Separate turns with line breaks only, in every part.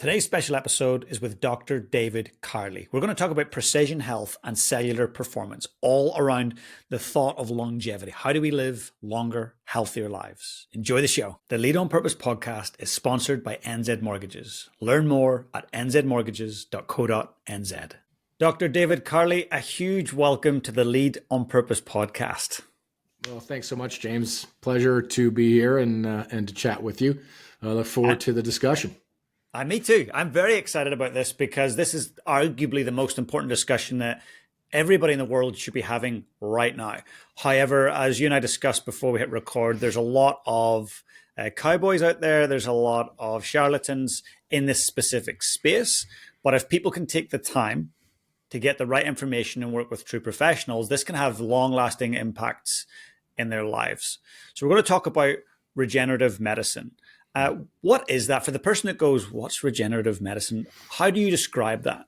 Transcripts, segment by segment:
Today's special episode is with Dr. David Karli. We're going to talk about precision health and cellular performance, all around the thought of longevity. How do we live longer, healthier lives? Enjoy the show. The Lead on Purpose podcast is sponsored by NZ Mortgages. Learn more at nzmortgages.co.nz. Dr. David Karli, a huge welcome to the Lead on Purpose podcast.
Well, thanks so much, James. Pleasure to be here and to chat with you. I look forward to the discussion.
Me too. I'm very excited about this because this is arguably the most important discussion that everybody in the world should be having right now. However, as you and I discussed before we hit record, there's a lot of cowboys out there. There's a lot of charlatans in this specific space. But if people can take the time to get the right information and work with true professionals, this can have long-lasting impacts in their lives. So we're going to talk about regenerative medicine. What is that? For the person that goes, what's regenerative medicine? How do you describe that?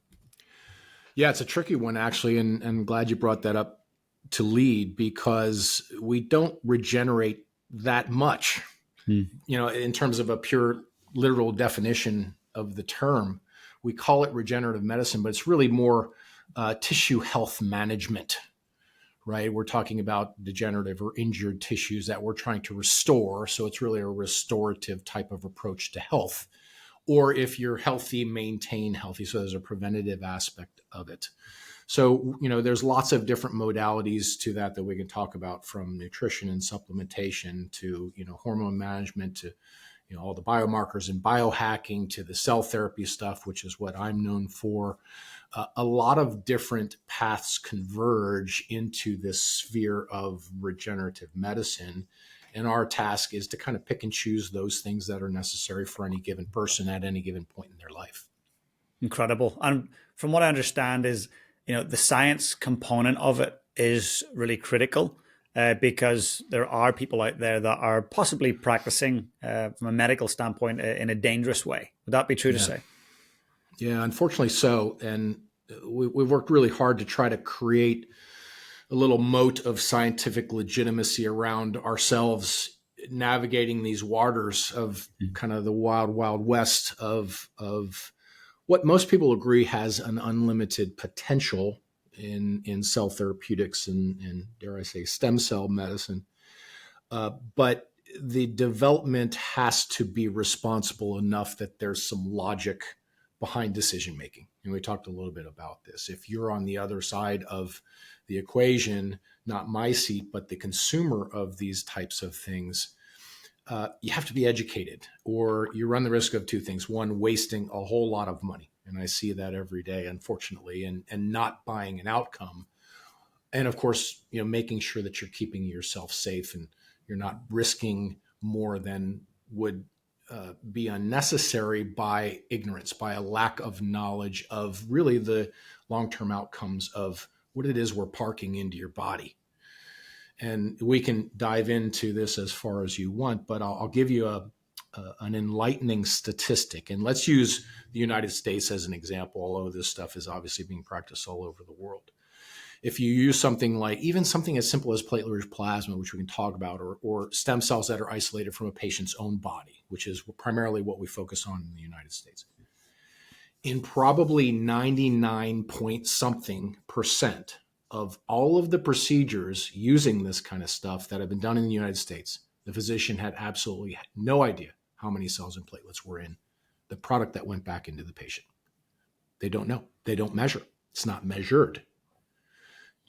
Yeah, it's a tricky one, actually, and I'm glad you brought that up to lead because we don't regenerate that much, in terms of a pure literal definition of the term. We call it regenerative medicine, but it's really more tissue health management, right? We're talking about degenerative or injured tissues that we're trying to restore. So it's really a restorative type of approach to health. Or if you're healthy, maintain healthy. So there's a preventative aspect of it. So, there's lots of different modalities to that we can talk about, from nutrition and supplementation to, hormone management to, all the biomarkers and biohacking to the cell therapy stuff, which is what I'm known for. A lot of different paths converge into this sphere of regenerative medicine. And our task is to kind of pick and choose those things that are necessary for any given person at any given point in their life.
Incredible. And from what I understand is, the science component of it is really critical because there are people out there that are possibly practicing from a medical standpoint in a dangerous way. Would that be true to say?
Yeah, unfortunately so. And we've worked really hard to try to create a little moat of scientific legitimacy around ourselves, navigating these waters of kind of the wild, wild west of what most people agree has an unlimited potential in cell therapeutics and dare I say, stem cell medicine. But the development has to be responsible enough that there's some logic behind decision making. And we talked a little bit about this. If you're on the other side of the equation, not my seat, but the consumer of these types of things, you have to be educated, or you run the risk of two things. One, wasting a whole lot of money. And I see that every day, unfortunately, and not buying an outcome. And of course, making sure that you're keeping yourself safe and you're not risking more than would be unnecessary by ignorance, by a lack of knowledge of really the long-term outcomes of what it is we're parking into your body. And we can dive into this as far as you want, but I'll give you an enlightening statistic. And let's use the United States as an example, although this stuff is obviously being practiced all over the world. If you use something like even something as simple as platelet-rich plasma, which we can talk about, or stem cells that are isolated from a patient's own body, which is primarily what we focus on in the United States, in probably 99 point something % of all of the procedures using this kind of stuff that have been done in the United States, the physician had absolutely no idea how many cells and platelets were in the product that went back into the patient. They don't know. They don't measure. It's not measured.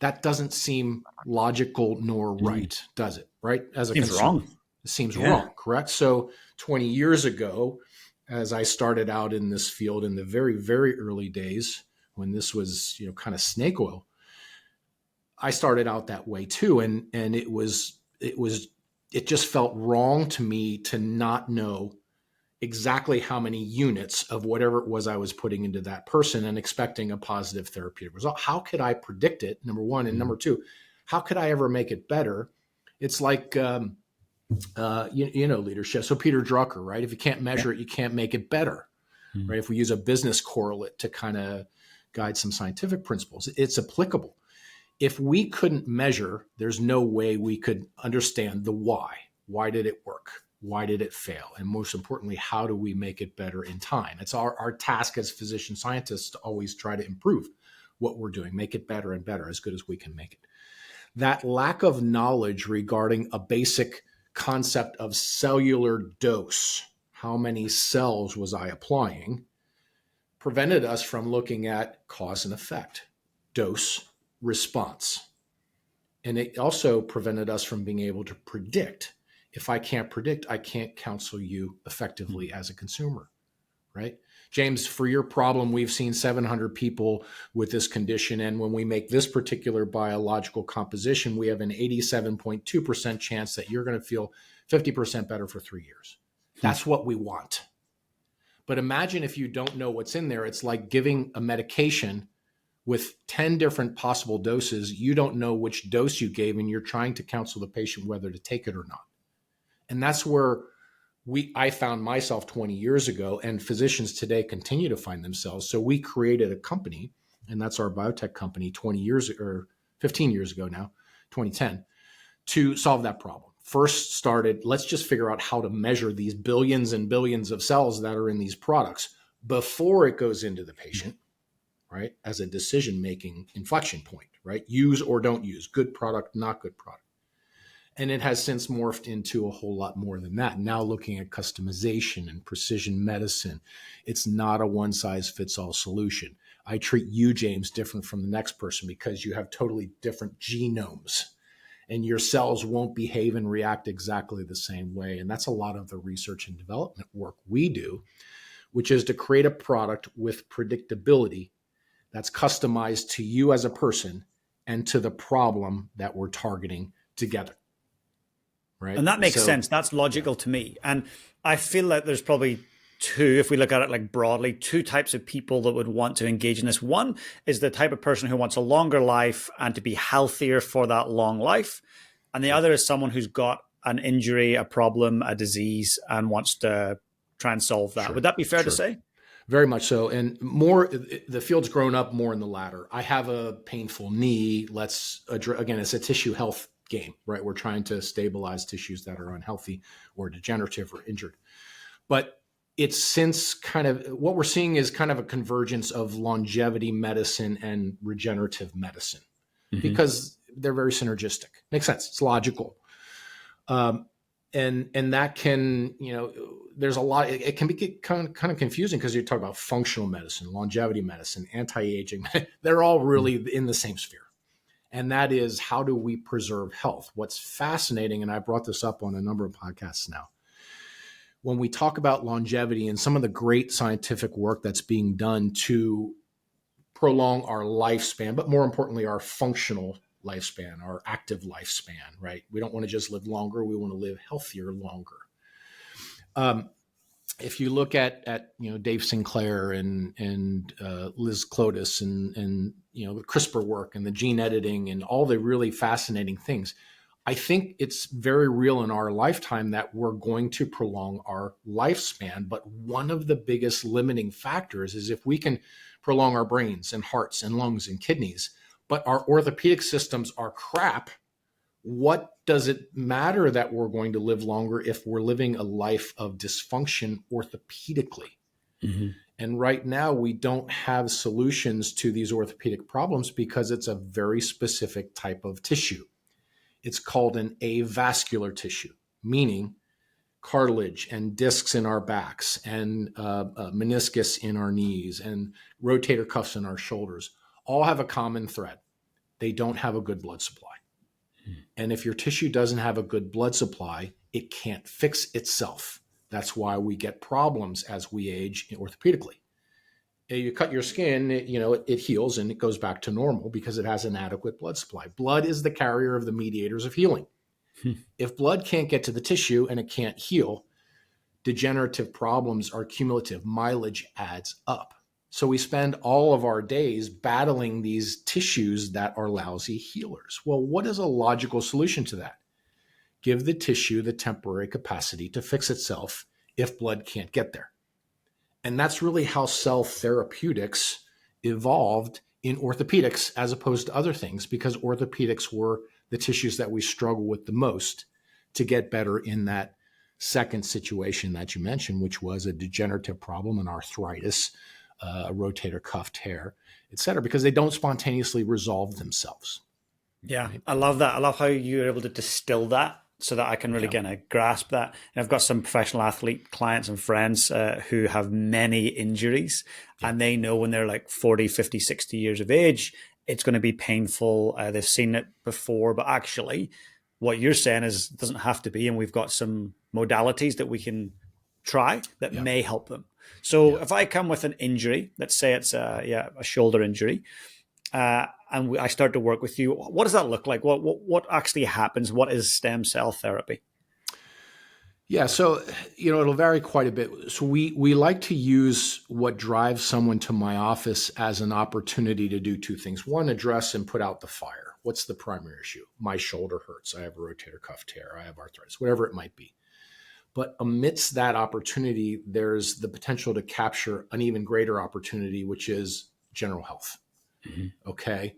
That doesn't seem logical nor right, does it? Right? As a
Seems
consumer,
wrong.
it seems wrong, correct? So 20 years ago, as I started out in this field in the very, very early days, when this was, kind of snake oil, I started out that way too. And it just felt wrong to me to not know exactly how many units of whatever it was I was putting into that person and expecting a positive therapeutic result. How could I predict it, number one? And number two, how could I ever make it better? It's like, leadership. So Peter Drucker, right? If you can't measure it, you can't make it better, right? If we use a business correlate to kind of guide some scientific principles, it's applicable. If we couldn't measure, there's no way we could understand the why. Why did it work? Why did it fail? And most importantly, how do we make it better in time? It's our task as physician scientists to always try to improve what we're doing, make it better and better, as good as we can make it. That lack of knowledge regarding a basic concept of cellular dose, how many cells was I applying, prevented us from looking at cause and effect, dose, response. And it also prevented us from being able to predict. If I can't predict, I can't counsel you effectively as a consumer, right? James, for your problem, we've seen 700 people with this condition. And when we make this particular biological composition, we have an 87.2% chance that you're going to feel 50% better for 3 years. That's what we want. But imagine if you don't know what's in there. It's like giving a medication with 10 different possible doses. You don't know which dose you gave, and you're trying to counsel the patient whether to take it or not. And that's where I found myself 20 years ago, and physicians today continue to find themselves. So we created a company, and that's our biotech company 20 years or 15 years ago now, 2010, to solve that problem. First started, let's just figure out how to measure these billions and billions of cells that are in these products before it goes into the patient, right? As a decision-making inflection point, right? Use or don't use, good product, not good product. And it has since morphed into a whole lot more than that. Now looking at customization and precision medicine, it's not a one-size-fits-all solution. I treat you, James, different from the next person because you have totally different genomes, and your cells won't behave and react exactly the same way. And that's a lot of the research and development work we do, which is to create a product with predictability that's customized to you as a person and to the problem that we're targeting together. Right.
And that makes sense. That's logical to me. And I feel like there's probably two, if we look at it like broadly, two types of people that would want to engage in this. One is the type of person who wants a longer life and to be healthier for that long life. And the other is someone who's got an injury, a problem, a disease, and wants to try and solve that. Sure. Would that be fair to say?
Very much so. And more, the field's grown up more in the latter. I have a painful knee. Let's address, again, it's a tissue health game, right? We're trying to stabilize tissues that are unhealthy or degenerative or injured. But it's since kind of what we're seeing is kind of a convergence of longevity medicine and regenerative medicine because they're very synergistic. Makes sense. It's logical. And that can, there's a lot, it can be kind of confusing because you talk about functional medicine, longevity medicine, anti-aging. They're all really in the same sphere. And that is, how do we preserve health? What's fascinating, and I brought this up on a number of podcasts now, when we talk about longevity and some of the great scientific work that's being done to prolong our lifespan, but more importantly, our functional lifespan, our active lifespan, right? We don't want to just live longer. We want to live healthier longer. If you look at Dave Sinclair and Liz Clotis and the CRISPR work and the gene editing and all the really fascinating things, I think it's very real in our lifetime that we're going to prolong our lifespan. But one of the biggest limiting factors is if we can prolong our brains and hearts and lungs and kidneys, but our orthopedic systems are crap, what does it matter that we're going to live longer if we're living a life of dysfunction orthopedically? And right now, we don't have solutions to these orthopedic problems because it's a very specific type of tissue. It's called an avascular tissue, meaning cartilage and discs in our backs and meniscus in our knees and rotator cuffs in our shoulders all have a common thread. They don't have a good blood supply. And if your tissue doesn't have a good blood supply, it can't fix itself. That's why we get problems as we age orthopedically. You cut your skin, it heals and it goes back to normal because it has an adequate blood supply. Blood is the carrier of the mediators of healing. If blood can't get to the tissue and it can't heal, degenerative problems are cumulative. Mileage adds up. So we spend all of our days battling these tissues that are lousy healers. Well, what is a logical solution to that? Give the tissue the temporary capacity to fix itself if blood can't get there. And that's really how cell therapeutics evolved in orthopedics as opposed to other things, because orthopedics were the tissues that we struggle with the most to get better in that second situation that you mentioned, which was a degenerative problem, an arthritis, a rotator cuff tear, et cetera, because they don't spontaneously resolve themselves.
Yeah,
Right?
I love that. I love how you're able to distill that so that I can really
Yeah.
kind of grasp that. And I've got some professional athlete clients and friends who have many injuries,
Yeah.
and they know when they're like 40, 50, 60 years of age, it's going to be painful. They've seen it before, but actually, what you're saying is it doesn't have to be. And we've got some modalities that we can try that
Yeah.
may help them. So
Yeah.
if I come with an injury, let's say it's a shoulder injury, and I start to work with you, what does that look like? What actually happens? What is stem cell therapy?
Yeah, so it'll vary quite a bit. So we like to use what drives someone to my office as an opportunity to do two things. One, address and put out the fire. What's the primary issue? My shoulder hurts. I have a rotator cuff tear. I have arthritis, whatever it might be. But amidst that opportunity, there's the potential to capture an even greater opportunity, which is general health.
Mm-hmm.
Okay.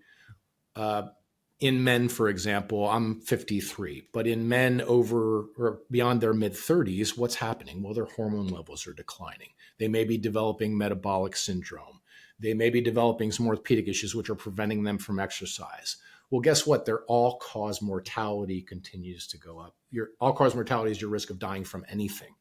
In men, for example, I'm 53, but in men over or beyond their mid 30s, what's happening? Well, their hormone levels are declining. They may be developing metabolic syndrome. They may be developing some orthopedic issues, which are preventing them from exercise. Well, guess what? Their all-cause mortality continues to go up. Your all-cause mortality is your risk of dying from anything.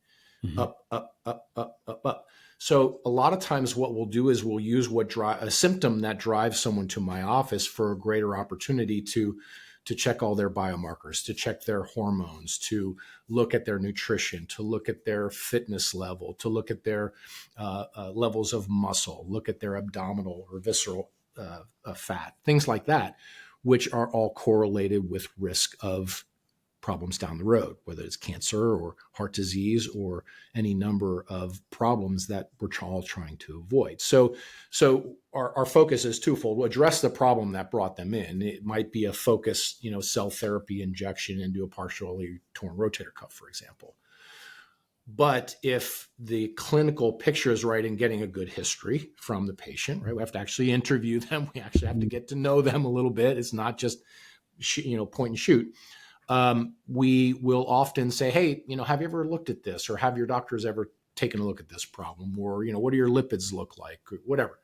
Mm-hmm.
Up, up, up, up, up, up. So a lot of times what we'll do is we'll use a symptom that drives someone to my office for a greater opportunity to check all their biomarkers, to check their hormones, to look at their nutrition, to look at their fitness level, to look at their levels of muscle, look at their abdominal or visceral fat, things like that, which are all correlated with risk of problems down the road, whether it's cancer or heart disease or any number of problems that we're all trying to avoid. So our focus is twofold. We'll address the problem that brought them in. It might be a focused, cell therapy injection into a partially torn rotator cuff, for example. But if the clinical picture is right and getting a good history from the patient, right, we have to actually interview them. We actually have to get to know them a little bit. It's not just, point and shoot. We will often say, hey, have you ever looked at this, or have your doctors ever taken a look at this problem, or, what do your lipids look like, or whatever.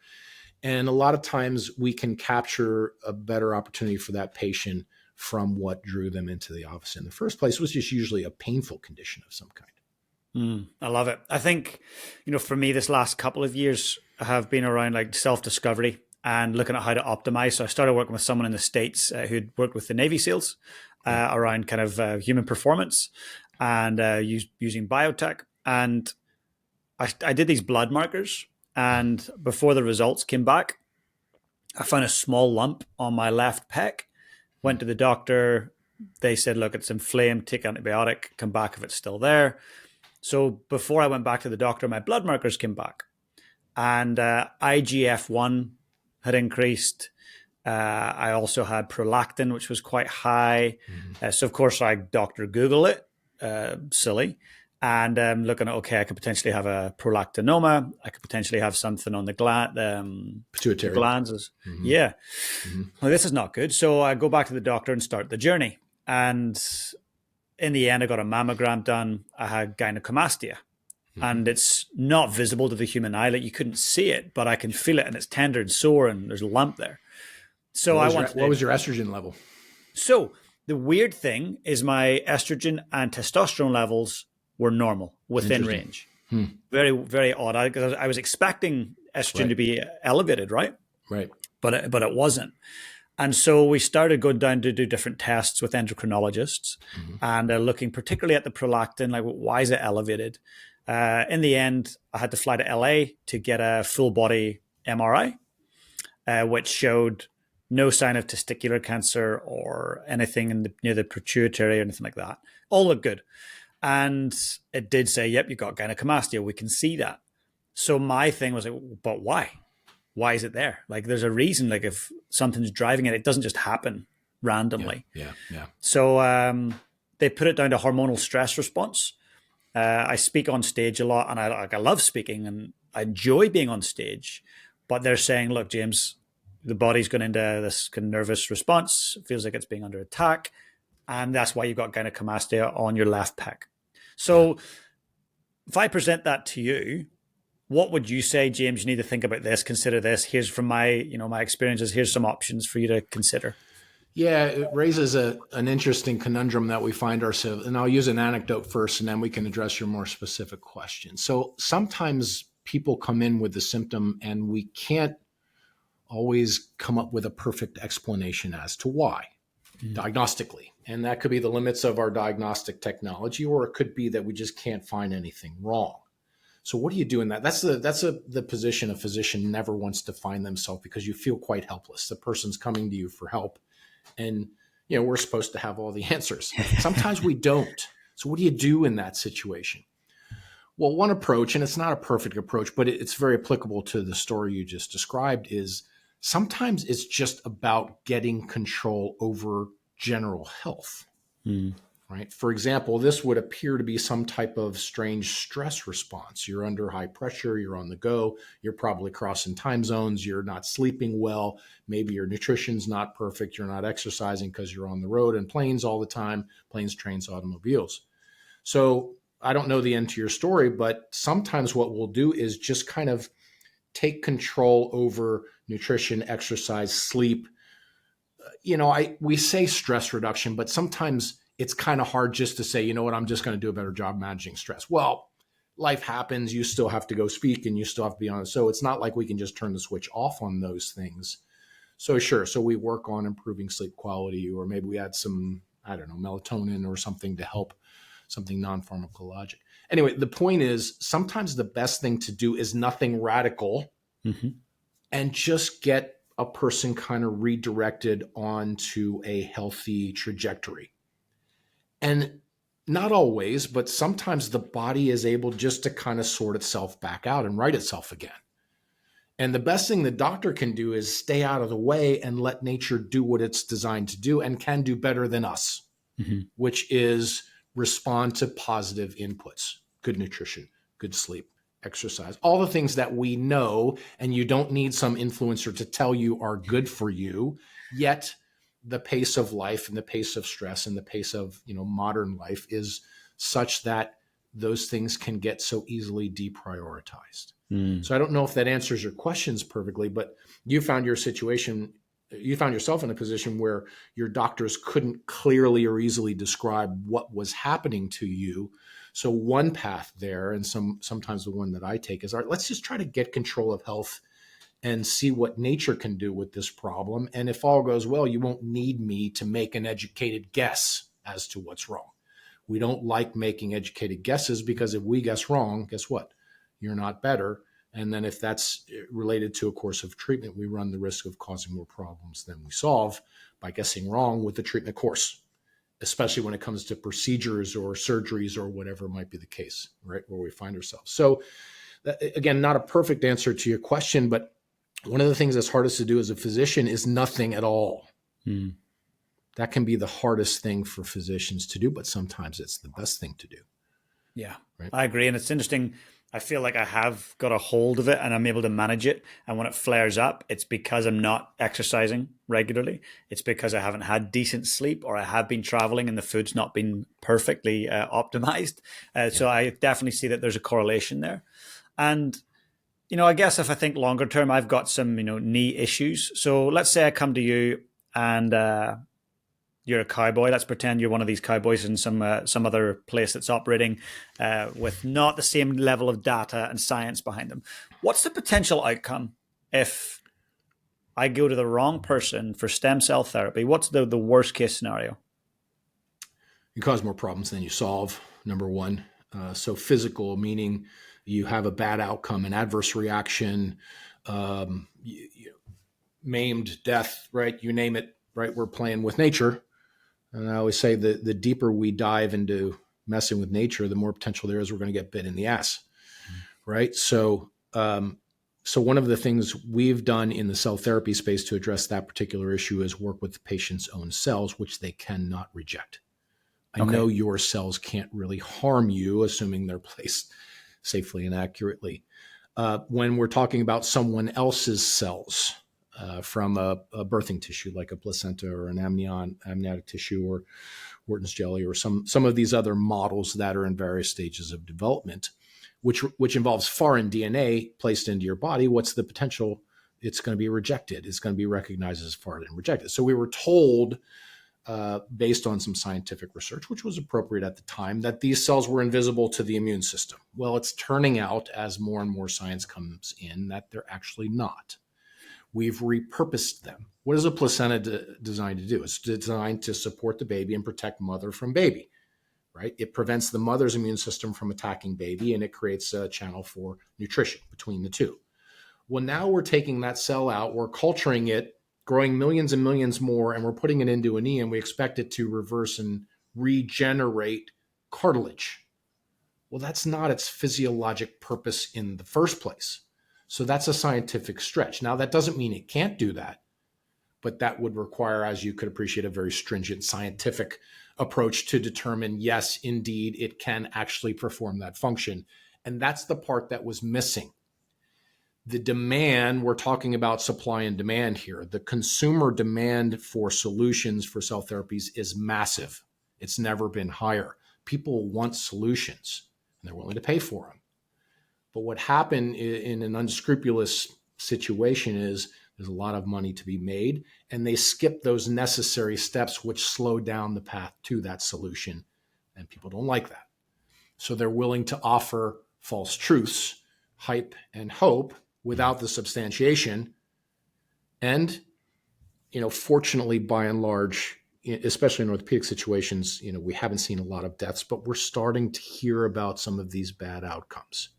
And a lot of times we can capture a better opportunity for that patient from what drew them into the office in the first place, which is usually a painful condition of some kind.
I love it. I think, for me, this last couple of years have been around like self-discovery and looking at how to optimize. So I started working with someone in the States who'd worked with the Navy SEALs around kind of human performance and using biotech. And I did these blood markers. And before the results came back, I found a small lump on my left pec, went to the doctor. They said, look, it's inflamed, take antibiotic, come back if it's still there. So before I went back to the doctor, my blood markers came back. And IGF-1 had increased. I also had prolactin, which was quite high.
Mm-hmm.
So, of course, I Dr. Google it, silly. And looking at, okay, I could potentially have a prolactinoma. I could potentially have something on the
Pituitary.
glands.
Mm-hmm.
Yeah.
Mm-hmm.
Well, this is not good. So I go back to the doctor and start the journey. And in the end, I got a mammogram done. I had gynecomastia.
Mm-hmm.
And it's not visible to the human eye. Like you couldn't see it, but I can feel it, and it's tender and sore, and there's a lump there. So
what was your estrogen level?
So the weird thing is my estrogen and testosterone levels were normal, within range. Very, very odd. I was expecting estrogen to be elevated, right?
Right.
But it wasn't. And so we started going down to do different tests with endocrinologists and looking particularly at the prolactin, like why is it elevated? In the end, I had to fly to LA to get a full body MRI, which showed no sign of testicular cancer or anything near the pituitary or anything like that. All looked good. And it did say, yep, you've got gynecomastia. We can see that. So my thing was like, but why? Why is it there? Like there's a reason, like if something's driving it, it doesn't just happen randomly.
Yeah.
So they put it down to hormonal stress response. I speak on stage a lot and I love speaking and I enjoy being on stage, but they're saying, look, James, the body's gone into this kind of nervous response. It feels like it's being under attack. And that's why you've got gynecomastia on your left pec. So if I present that to you, what would you say, James? You need to think about this, consider this. Here's from my experiences. Here's some options for you to consider.
Yeah, it raises an interesting conundrum that we find ourselves. And I'll use an anecdote first, and then we can address your more specific question. So sometimes people come in with the symptom, and we can't always come up with a perfect explanation as to why, diagnostically. And that could be the limits of our diagnostic technology, or it could be that we just can't find anything wrong. So what do you do in that? That's the position a physician never wants to find themselves, because you feel quite helpless. The person's coming to you for help, and we're supposed to have all the answers. Sometimes we don't. So what do you do in that situation? Well, one approach, and it's not a perfect approach, but it's very applicable to the story you just described, is sometimes it's just about getting control over general health. Right? For example, this would appear to be some type of strange stress response. You're under high pressure, you're on the go, you're probably crossing time zones, you're not sleeping well, maybe your nutrition's not perfect, you're not exercising because you're on the road and planes all the time, planes, trains, automobiles. So I don't know the end to your story, but sometimes what we'll do is just kind of take control over nutrition, exercise, sleep. We say stress reduction, but sometimes it's kind of hard just to say, you know what, I'm just going to do a better job managing stress. Well, life happens. You still have to go speak, and you still have to be on it. So it's not like we can just turn the switch off on those things. So sure. So we work on improving sleep quality, or maybe we add some, I don't know, melatonin or something to help, something non-pharmacologic. Anyway, the point is, sometimes the best thing to do is nothing radical, and just get a person kind of redirected onto a healthy trajectory. And not always, but sometimes the body is able just to kind of sort itself back out and right itself again. And the best thing the doctor can do is stay out of the way and let nature do what it's designed to do, and can do better than us, which is respond to positive inputs, good nutrition, good sleep, exercise, all the things that we know, and you don't need some influencer to tell you are good for you. Yet the pace of life and the pace of stress and the pace of modern life is such that those things can get so easily deprioritized. So I don't know if that answers your questions perfectly, but you found yourself in a position where your doctors couldn't clearly or easily describe what was happening to you. So one path there, and sometimes the one that I take, is, all right, let's just try to get control of health and see what nature can do with this problem. And if all goes well, you won't need me to make an educated guess as to what's wrong. We don't like making educated guesses, because if we guess wrong, guess what? You're not better. And then if that's related to a course of treatment, we run the risk of causing more problems than we solve by guessing wrong with the treatment course, especially when it comes to procedures or surgeries or whatever might be the case, right, where we find ourselves. So again, not a perfect answer to your question, but one of the things that's hardest to do as a physician is nothing at all. That can be the hardest thing for physicians to do, but sometimes it's the best thing to do.
Yeah,
right?
I agree. And it's interesting. I feel like I have got a hold of it and I'm able to manage it. And when it flares up, it's because I'm not exercising regularly. It's because I haven't had decent sleep, or I have been traveling and the food's not been perfectly optimized. So I definitely see that there's a correlation there. And I guess if I think longer term, I've got some, knee issues. So let's say I come to you and you're a cowboy. Let's pretend you're one of these cowboys in some other place that's operating with not the same level of data and science behind them. What's the potential outcome if I go to the wrong person for stem cell therapy? What's the worst case scenario?
You cause more problems than you solve, number one. So physical, meaning you have a bad outcome, an adverse reaction, maimed, death, right? You name it, right? We're playing with nature. And I always say that the deeper we dive into messing with nature, the more potential there is we're going to get bit in the ass, right? So one of the things we've done in the cell therapy space to address that particular issue is work with the patient's own cells, which they cannot reject. I know your cells can't really harm you, assuming they're placed safely and accurately. When we're talking about someone else's cells, from a birthing tissue like a placenta or an amniotic tissue or Wharton's jelly or some of these other models that are in various stages of development, which involves foreign DNA placed into your body. What's the potential? It's going to be rejected. It's going to be recognized as foreign and rejected. So we were told, based on some scientific research, which was appropriate at the time, that these cells were invisible to the immune system. Well, it's turning out, as more and more science comes in, that they're actually not. We've repurposed them. What is a placenta designed to do? It's designed to support the baby and protect mother from baby, right? It prevents the mother's immune system from attacking baby, and it creates a channel for nutrition between the two. Well, now we're taking that cell out, we're culturing it, growing millions and millions more, and we're putting it into a knee, and we expect it to reverse and regenerate cartilage. Well, that's not its physiologic purpose in the first place. So that's a scientific stretch. Now, that doesn't mean it can't do that, but that would require, as you could appreciate, a very stringent scientific approach to determine, yes, indeed, it can actually perform that function. And that's the part that was missing. The demand, we're talking about supply and demand here. The consumer demand for solutions for cell therapies is massive. It's never been higher. People want solutions, and they're willing to pay for them. But what happened in an unscrupulous situation is there's a lot of money to be made, and they skip those necessary steps which slow down the path to that solution, and people don't like that. So they're willing to offer false truths, hype, and hope without the substantiation. And, fortunately, by and large, especially in orthopedic situations, we haven't seen a lot of deaths, but we're starting to hear about some of these bad outcomes.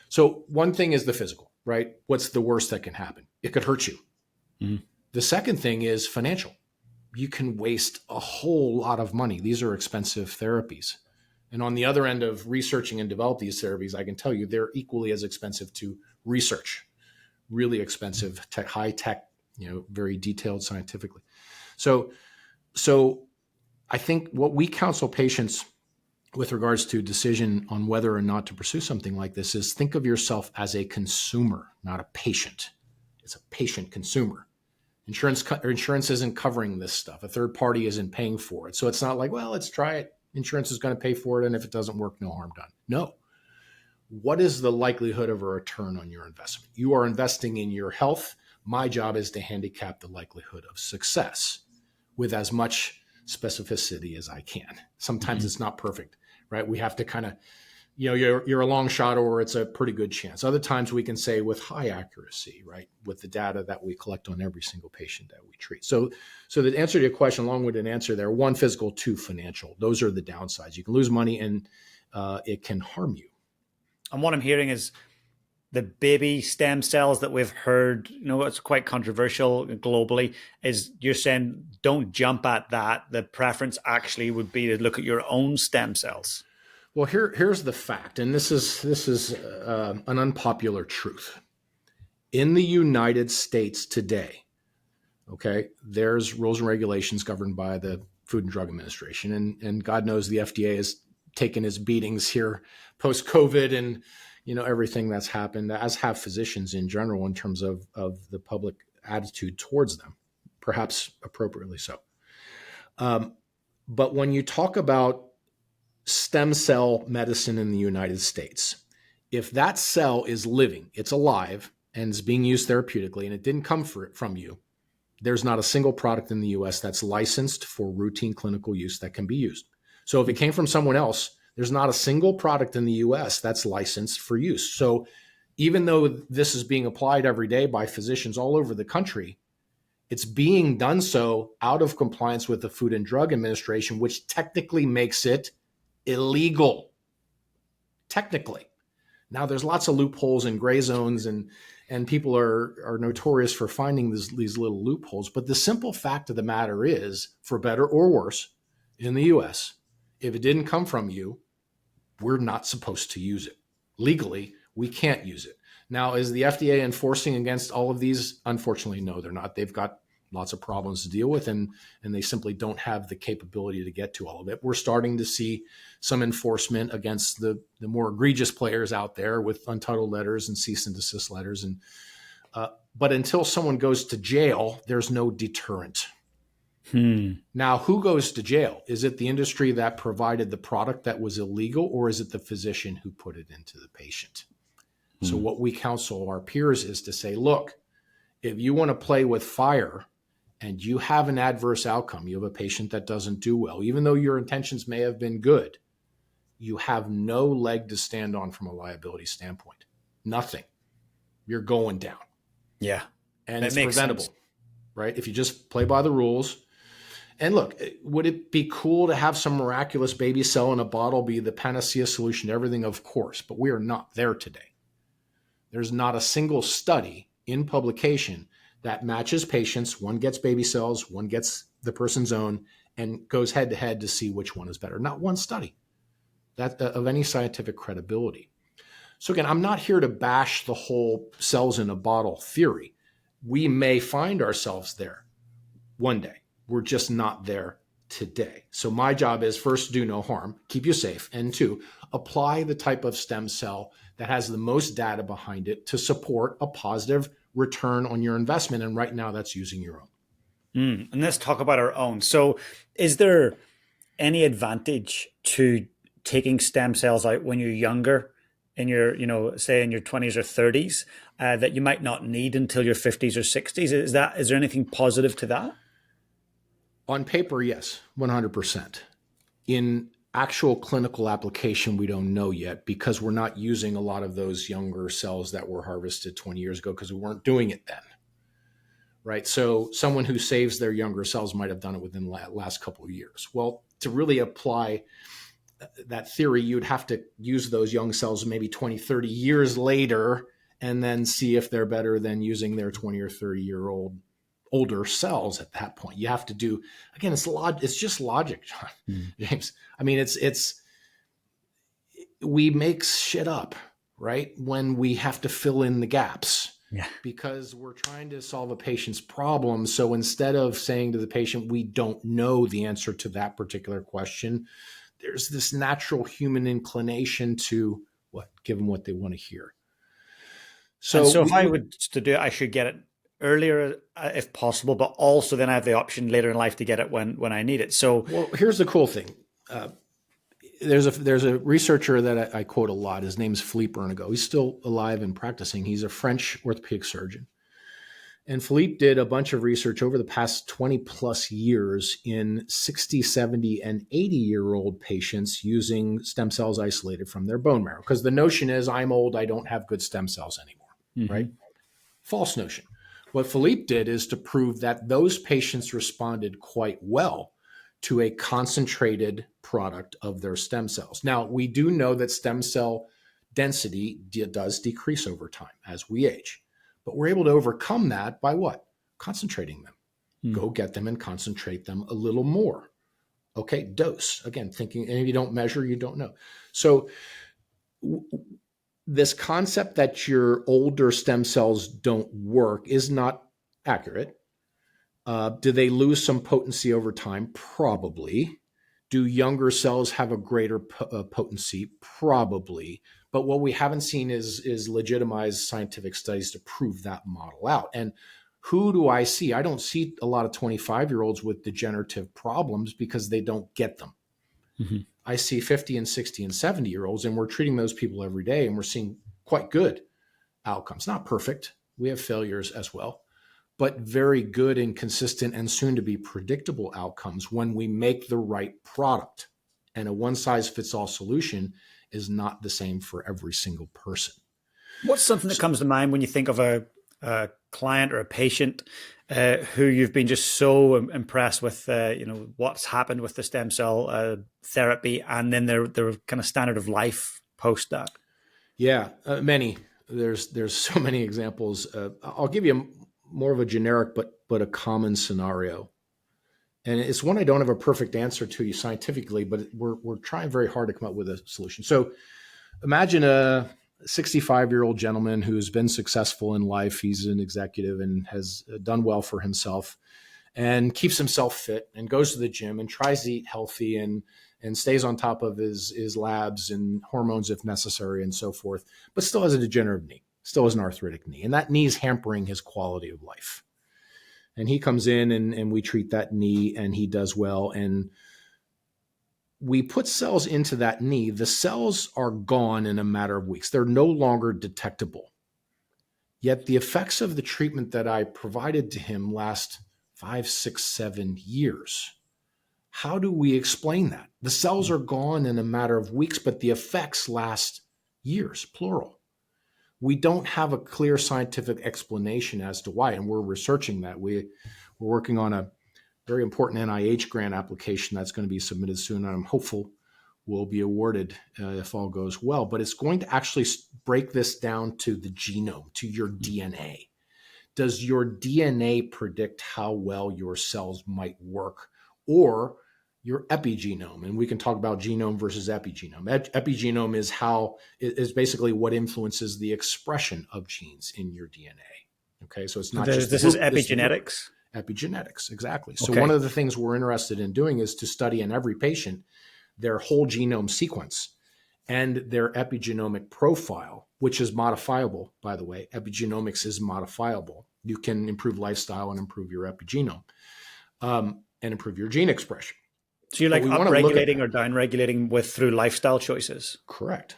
So one thing is the physical, right? What's the worst that can happen? It could hurt you. Mm-hmm. The second thing is financial. You can waste a whole lot of money. These are expensive therapies. And on the other end of researching and develop these therapies, I can tell you they're equally as expensive to research, really expensive, high tech, very detailed scientifically. So I think what we counsel patients with regards to decision on whether or not to pursue something like this is think of yourself as a consumer, not a patient. It's a patient consumer. Insurance isn't covering this stuff. A third party isn't paying for it. So it's not like, well, let's try it. Insurance is going to pay for it. And if it doesn't work, no harm done. No. What is the likelihood of a return on your investment? You are investing in your health. My job is to handicap the likelihood of success with as much specificity as I can. Sometimes it's not perfect, right? We have to kind of, you're a long shot or it's a pretty good chance. Other times we can say with high accuracy, right? With the data that we collect on every single patient that we treat. So the answer to your question, long-winded answer there, 1, physical, 2, financial. Those are the downsides. You can lose money and it can harm you.
And what I'm hearing is the baby stem cells that we've heard, it's quite controversial globally, is you're saying don't jump at that. The preference actually would be to look at your own stem cells.
Well, here's the fact, and this is an unpopular truth. In the United States today, okay, there's rules and regulations governed by the Food and Drug Administration, and God knows the FDA has taken its beatings here post-COVID and everything that's happened, as have physicians in general in terms of the public attitude towards them, perhaps appropriately so. But when you talk about stem cell medicine in the United States, if that cell is living, it's alive, and is being used therapeutically, and it didn't come from you, there's not a single product in the US that's licensed for routine clinical use that can be used. So if it came from someone else, there's not a single product in the US that's licensed for use. So even though this is being applied every day by physicians all over the country, it's being done so out of compliance with the Food and Drug Administration, which technically makes it illegal. Technically. Now, there's lots of loopholes and gray zones, and people are notorious for finding these little loopholes. But the simple fact of the matter is, for better or worse, in the US, if it didn't come from you, we're not supposed to use it. Legally, we can't use it. Now, is the FDA enforcing against all of these? Unfortunately, no, they're not. They've got lots of problems to deal with, and they simply don't have the capability to get to all of it. We're starting to see some enforcement against the more egregious players out there with untitled letters and cease and desist letters. And But until someone goes to jail, there's no deterrent.
Hmm.
Now, who goes to jail? Is it the industry that provided the product that was illegal, or is it the physician who put it into the patient? So
Hmm.
what we counsel our peers is to say, look, if you want to play with fire and you have an adverse outcome, you have a patient that doesn't do well, even though your intentions may have been good, you have no leg to stand on from a liability standpoint. Nothing. You're going down.
Yeah,
And
it
it's
makes
preventable,
sense.
right? If you just play by the rules. And look, would it be cool to have some miraculous baby cell in a bottle be the panacea solution to everything? Of course, but we are not there today. There's not a single study in publication that matches patients. One gets baby cells, one gets the person's own, and goes head to head to see which one is better. Not one study that of any scientific credibility. So again, I'm not here to bash the whole cells in a bottle theory. We may find ourselves there one day. We're just not there today. So my job is, first, do no harm, keep you safe, and two, apply the type of stem cell that has the most data behind it to support a positive return on your investment. And right now that's using your own.
And let's talk about our own. So, is there any advantage to taking stem cells out when you're younger, in your, say in your 20s or 30s, that you might not need until your 50s or 60s? Is there anything positive to that?
On paper, yes, 100%. In actual clinical application, we don't know yet because we're not using a lot of those younger cells that were harvested 20 years ago because we weren't doing it then, right? So someone who saves their younger cells might have done it within the last couple of years. Well, to really apply that theory, you'd have to use those young cells maybe 20, 30 years later and then see if they're better than using their 20 or 30-year-old older cells at that point. You have to do, again, it's just logic, John, James. I mean, we make shit up, right? When we have to fill in the gaps.
Yeah.
Because we're trying to solve a patient's problem. So instead of saying to the patient, we don't know the answer to that particular question, there's this natural human inclination to give them what they want to hear.
And
So
so if I would to do it, I should get it earlier if possible, but also then I have the option later in life to get it when I need it. So,
well, here's the cool thing. There's a researcher that I quote a lot. His name's Philippe Bernigo. He's still alive and practicing. He's a French orthopedic surgeon. And Philippe did a bunch of research over the past 20 plus years in 60, 70, and 80-year-old patients using stem cells isolated from their bone marrow. Because the notion is, I'm old, I don't have good stem cells anymore, right? False notion. What Philippe did is to prove that those patients responded quite well to a concentrated product of their stem cells. Now, we do know that stem cell density does decrease over time as we age. But we're able to overcome that by what? Concentrating them. Go get them and concentrate them a little more. Okay, dose. Again, thinking, and if you don't measure, you don't know. So this concept that your older stem cells don't work is not accurate. Do they lose some potency over time? Probably. Do younger cells have a greater potency? Probably. But what we haven't seen is legitimized scientific studies to prove that model out. And who do I see? I don't see a lot of 25-year-olds with degenerative problems because they don't get them. I see 50 and 60 and 70-year-olds, and we're treating those people every day, and we're seeing quite good outcomes. Not perfect. We have failures as well, but very good and consistent and soon to be predictable outcomes when we make the right product. And a one-size-fits-all solution is not the same for every single person.
What's something that comes to mind when you think of a client or a patient who you've been just so impressed with, what's happened with the stem cell therapy, and then their kind of standard of life post that?
Yeah, many. There's so many examples. I'll give you more of a generic but a common scenario. And it's one I don't have a perfect answer to you scientifically, but we're trying very hard to come up with a solution. So imagine a 65-year-old gentleman who's been successful in life. He's an executive and has done well for himself and keeps himself fit and goes to the gym and tries to eat healthy and stays on top of his labs and hormones if necessary and so forth, but still has a degenerative knee. still has an arthritic knee. And that knee is hampering his quality of life. And he comes in and we treat that knee and he does well. And we put cells into that knee. The cells are gone in a matter of weeks. They're no longer detectable. Yet the effects of the treatment that I provided to him last 5, 6, 7 years. How do we explain that? The cells are gone in a matter of weeks, but the effects last years, plural. We don't have a clear scientific explanation as to why, and we're researching that. We're working on a very important NIH grant application that's going to be submitted soon, and I'm hopeful will be awarded if all goes well. But it's going to actually break this down to the genome, to your DNA. Does your DNA predict how well your cells might work, or your epigenome? And we can talk about genome versus epigenome. Epigenome is basically what influences the expression of genes in your DNA. Okay, so it's not just
this is epigenetics.
Epigenetics, exactly. So one of the things we're interested in doing is to study in every patient their whole genome sequence and their epigenomic profile, which is modifiable, by the way. Epigenomics is modifiable. You can improve lifestyle and improve your epigenome and improve your gene expression.
So you're like up-regulating or down-regulating through lifestyle choices?
Correct.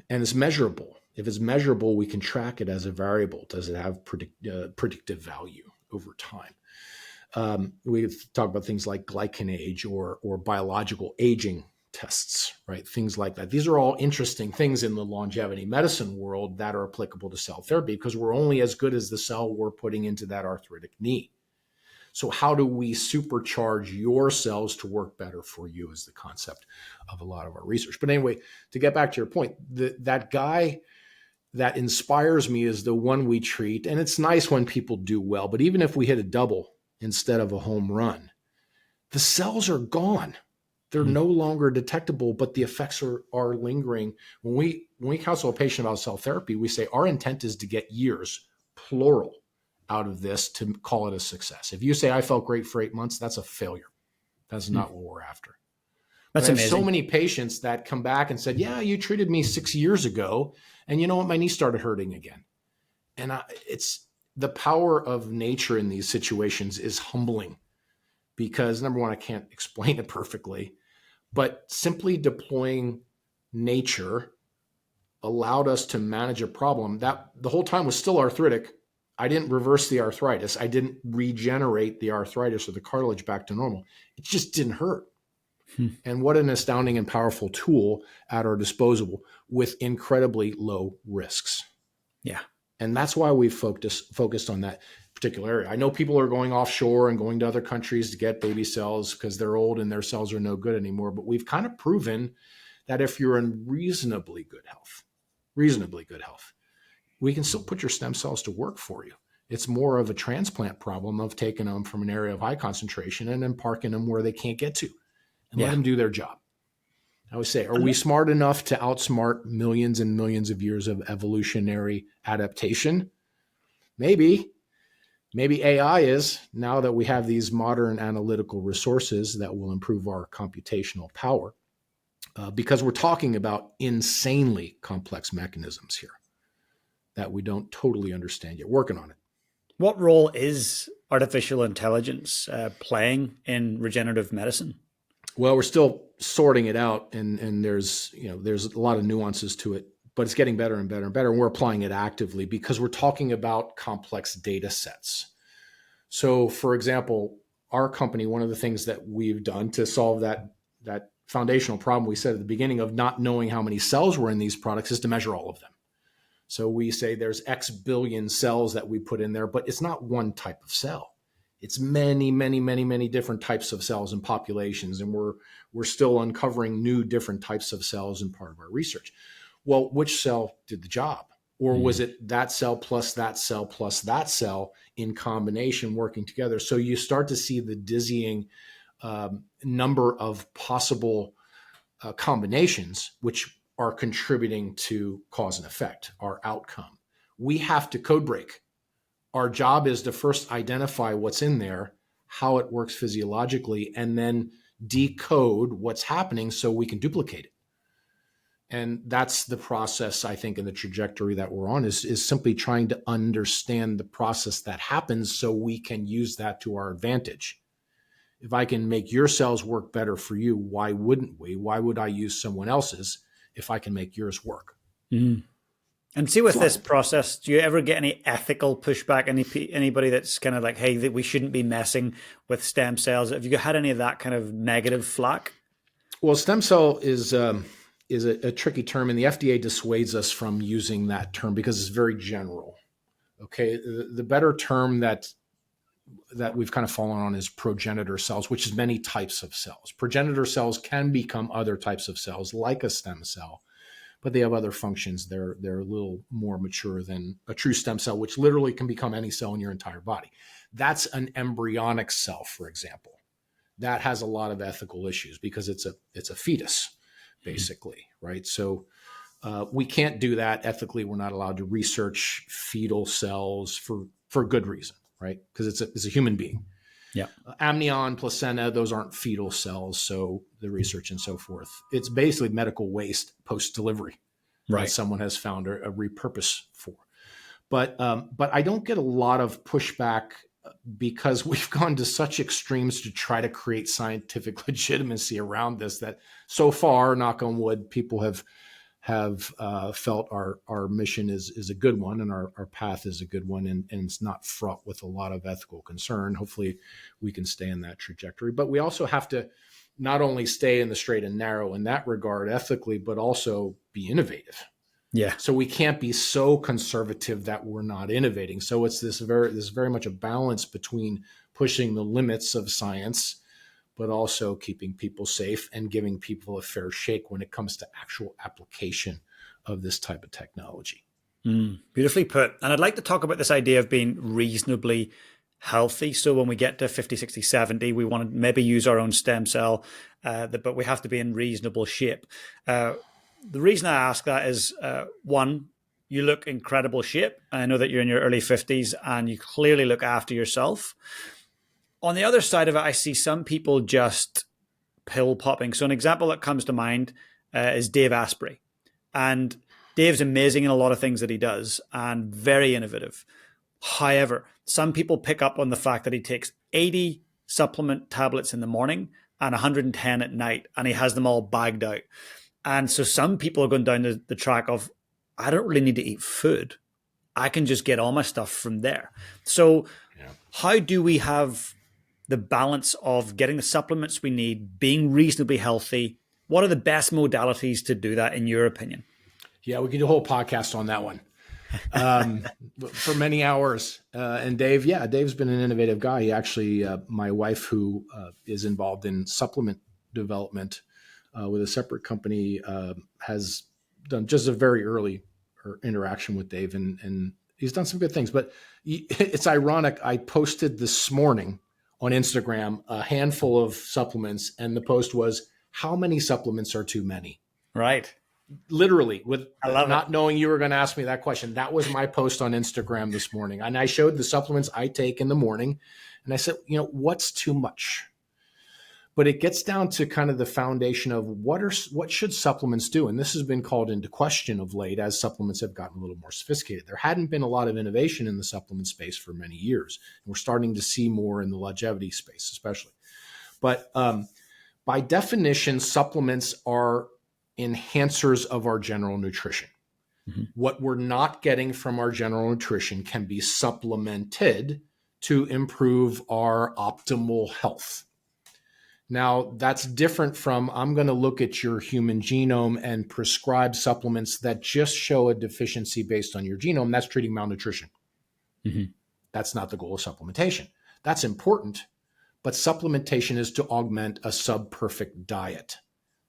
And it's measurable. If it's measurable, we can track it as a variable. Does it have predictive value over time? We talk about things like glycan age or biological aging tests, right? Things like that. These are all interesting things in the longevity medicine world that are applicable to cell therapy because we're only as good as the cell we're putting into that arthritic knee. So how do we supercharge your cells to work better for you is the concept of a lot of our research. But anyway, to get back to your point, that guy that inspires me is the one we treat. And it's nice when people do well, but even if we hit a double instead of a home run, the cells are gone. They're no longer detectable, but the effects are lingering. When we counsel a patient about cell therapy, we say our intent is to get years, plural, out of this to call it a success. If you say, I felt great for 8 months, that's a failure. That's not what we're after.
That's amazing.
So many patients that come back and said, yeah, you treated me 6 years ago. And you know what? My knee started hurting again. And it's the power of nature in these situations is humbling because number one, I can't explain it perfectly, but simply deploying nature allowed us to manage a problem that the whole time was still arthritic. I didn't reverse the arthritis. I didn't regenerate the arthritis or the cartilage back to normal. It just didn't hurt. And what an astounding and powerful tool at our disposal with incredibly low risks.
Yeah.
And that's why we've focused on that particular area. I know people are going offshore and going to other countries to get baby cells because they're old and their cells are no good anymore. But we've kind of proven that if you're in reasonably good health, we can still put your stem cells to work for you. It's more of a transplant problem of taking them from an area of high concentration and then parking them where they can't get to and let them do their job. I always say, are we smart enough to outsmart millions and millions of years of evolutionary adaptation? Maybe AI is, now that we have these modern analytical resources that will improve our computational power, because we're talking about insanely complex mechanisms here that we don't totally understand yet. Working on it.
What role is artificial intelligence playing in regenerative medicine?
Well, we're still sorting it out, and there's a lot of nuances to it, but it's getting better and better and better. And we're applying it actively because we're talking about complex data sets. So, for example, our company, one of the things that we've done to solve that foundational problem we said at the beginning of not knowing how many cells were in these products is to measure all of them. So we say there's X billion cells that we put in there, but it's not one type of cell. It's many, many, many, many different types of cells and populations. And we're still uncovering new different types of cells in part of our research. Well, which cell did the job? Or was it that cell plus that cell plus that cell in combination working together? So you start to see the dizzying number of possible combinations, which are contributing to cause and effect, our outcome. We have to code break. Our job is to first identify what's in there, how it works physiologically, and then decode what's happening so we can duplicate it. And that's the process, I think, in the trajectory that we're on is simply trying to understand the process that happens so we can use that to our advantage. If I can make your cells work better for you, why wouldn't we? Why would I use someone else's if I can make yours work?
Mm. And see, with
So
this process, do you ever get any ethical pushback? Anybody that's kind of like, hey, that we shouldn't be messing with stem cells? Have you had any of that kind of negative flack?
well, stem cell is a tricky term, and the FDA dissuades us from using that term because it's very general. Okay, the better term that we've kind of fallen on is progenitor cells, which is many types of cells. Progenitor cells can become other types of cells, like a stem cell, but they have other functions. They're a little more mature than a true stem cell, which literally can become any cell in your entire body. That's an embryonic cell, for example. That has a lot of ethical issues because it's a fetus, basically, right? So we can't do that ethically. We're not allowed to research fetal cells for good reason, right? Because it's a human being.
Yeah.
Amnion, placenta, those aren't fetal cells. So the research and so forth, it's basically medical waste post-delivery
Right.
that someone has found a repurpose for. But I don't get a lot of pushback because we've gone to such extremes to try to create scientific legitimacy around this that so far, knock on wood, people have felt our mission is a good one and our path is a good one, and it's not fraught with a lot of ethical concern. Hopefully we can stay in that trajectory. But we also have to not only stay in the straight and narrow in that regard ethically, but also be innovative.
Yeah.
So we can't be so conservative that we're not innovating. So it's this very much a balance between pushing the limits of science, but also keeping people safe and giving people a fair shake when it comes to actual application of this type of technology.
Beautifully put. And I'd like to talk about this idea of being reasonably healthy. So when we get to 50, 60, 70, we want to maybe use our own stem cell, but we have to be in reasonable shape. The reason I ask that is, one, you look incredible shape. I know that you're in your early 50s and you clearly look after yourself. On the other side of it, I see some people just pill popping. So an example that comes to mind is Dave Asprey. And Dave's amazing in a lot of things that he does and very innovative. However, some people pick up on the fact that he takes 80 supplement tablets in the morning and 110 at night, and he has them all bagged out. And so some people are going down the track of, I don't really need to eat food. I can just get all my stuff from there. So how do we have the balance of getting the supplements we need, being reasonably healthy? What are the best modalities to do that, in your opinion?
Yeah, we can do a whole podcast on that one for many hours. And Dave's been an innovative guy. He actually, my wife, who is involved in supplement development with a separate company, has done just a very early interaction with Dave, and he's done some good things. But it's ironic. I posted this morning on Instagram a handful of supplements, and the post was, how many supplements are too many?
Right.
Literally, with
not
knowing you were going to ask me that question. That was my post on Instagram this morning. And I showed the supplements I take in the morning. And I said, what's too much? But it gets down to kind of the foundation of what should supplements do? And this has been called into question of late as supplements have gotten a little more sophisticated. There hadn't been a lot of innovation in the supplement space for many years. And we're starting to see more in the longevity space, especially. But by definition, supplements are enhancers of our general nutrition. Mm-hmm. What we're not getting from our general nutrition can be supplemented to improve our optimal health. Now, that's different from, I'm going to look at your human genome and prescribe supplements that just show a deficiency based on your genome. That's treating malnutrition. Mm-hmm. That's not the goal of supplementation. That's important, but supplementation is to augment a sub-perfect diet.